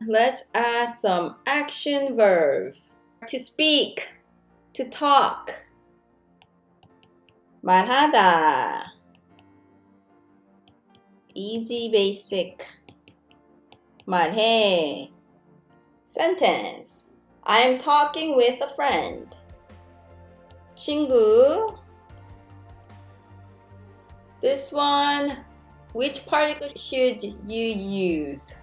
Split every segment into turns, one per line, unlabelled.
Let's add some action verb. To speak, to talk. 말하다. Easy basic. 말해. Sentence. I'm talking with a friend. 친구. This one, which particle should you use?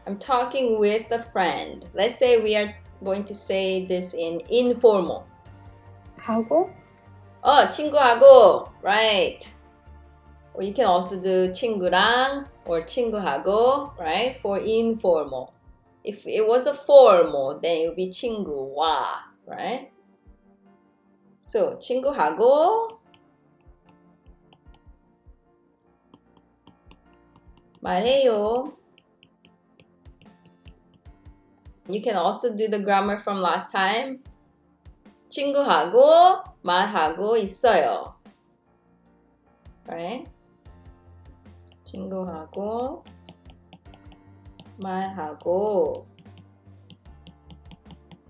I'm talking with a friend. Let's say we are going to say this in informal.
하고
친구하고, right? Or you can also do 친구랑 or 친구하고, right? For informal. If it was a formal, then it would be 친구와, right? So, 친구하고 말해요. You can also do the grammar from last time. 친구하고 말하고 있어요. Right? 친구하고 말하고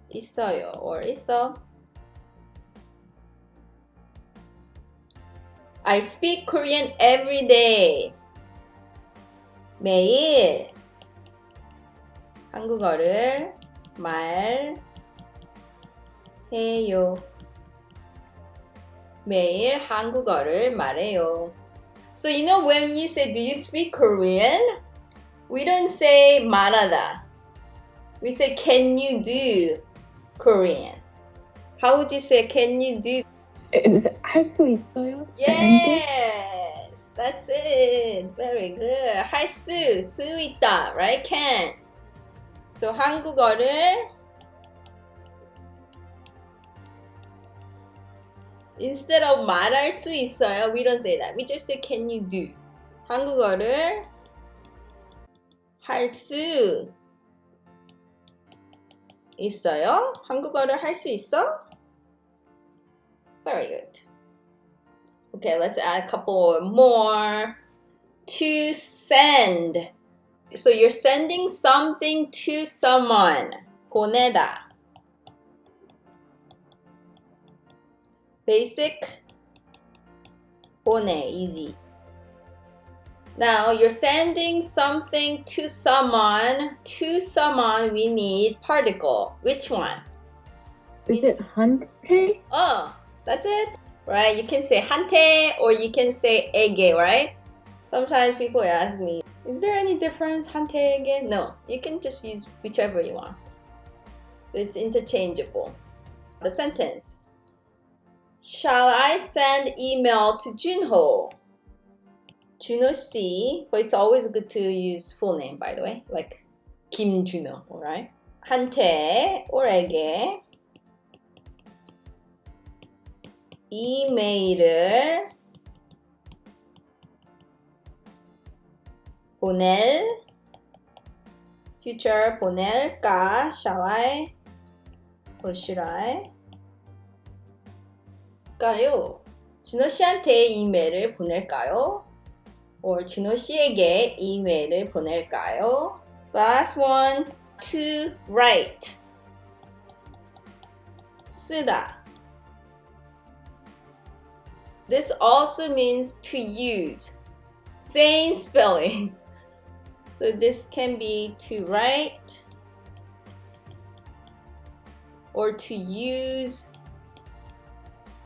있어요 or 있어. I speak Korean every day. 매일 한국어를 말해요. 매일 한국어를 말해요. So you know when you say, do you speak Korean? We don't say 말하다. We say, can you do Korean? How would you say, can you do?
할 수 있어요?
Yes, that's it. Very good. 할 수 있다, right? Can. So 한국어를 instead of 말할 수 있어요, we don't say that. We just say can you do. 한국어를 할 수 있어요? 한국어를 할 수 있어? Very good. Okay, let's add a couple more. To send. So you're sending something to someone. 보내다. Basic. 보내, easy. Now you're sending something to someone. To someone, we need particle. Which one?
Is it 한테?
Oh, that's it. Right? You can say 한테 or you can say 에게, right? Sometimes people ask me, is there any difference 한테 에게? No, you can just use whichever you want. So it's interchangeable. The sentence. Shall I send email to Junho? Junho 씨, but it's always good to use full name, by the way, like 김준호, alright? 한테 or 에게 이메일을 보낼 future 보낼까? Shall I or should I? 까요? 준호 씨한테 이메일을 보낼까요? or 준호 씨에게 이메일을 보낼까요? Last one, to write. 쓰다. This also means to use. Same spelling. So this can be to write or to use.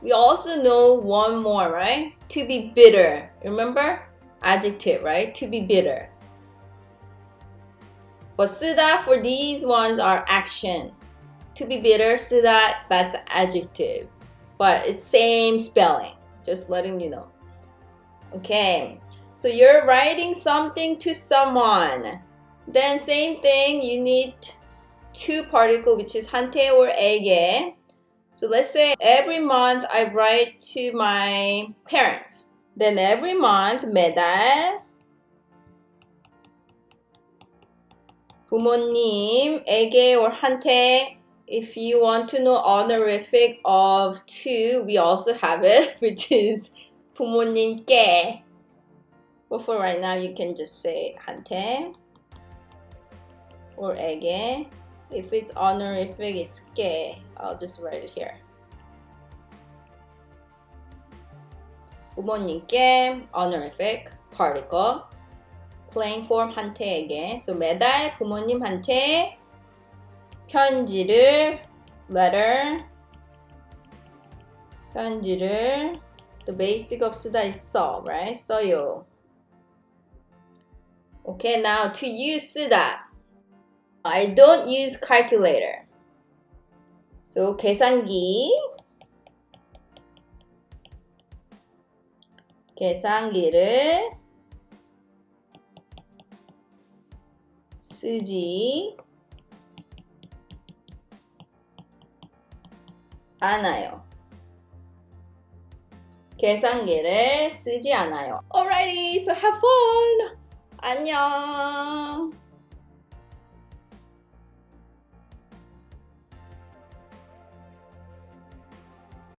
We also know one more, right? To be bitter. Remember? Adjective, right? To be bitter. But 쓰다 for these ones are action. To be bitter, 쓰다, that's adjective. But it's same spelling. Just letting you know. Okay. So you're writing something to someone. Then same thing, you need to particle, which is 한테 or 에게. So let's say every month I write to my parents. Then every month, 매달 부모님에게 or 한테. If you want to know honorific of to, we also have it, which is 부모님께. But for right now, you can just say 한테 or 에게. If it's honorific, it's 게. I'll just write it here. 부모님께 honorific particle. plain form 한테에게. So 매달 부모님한테 편지를 the basic of 쓰다 is 써, right? 써요. Okay, now to use 쓰다. I don't use calculator. So 계산기를 쓰지 않아요. 계산기를 쓰지 않아요. Alrighty, so have fun. 안녕.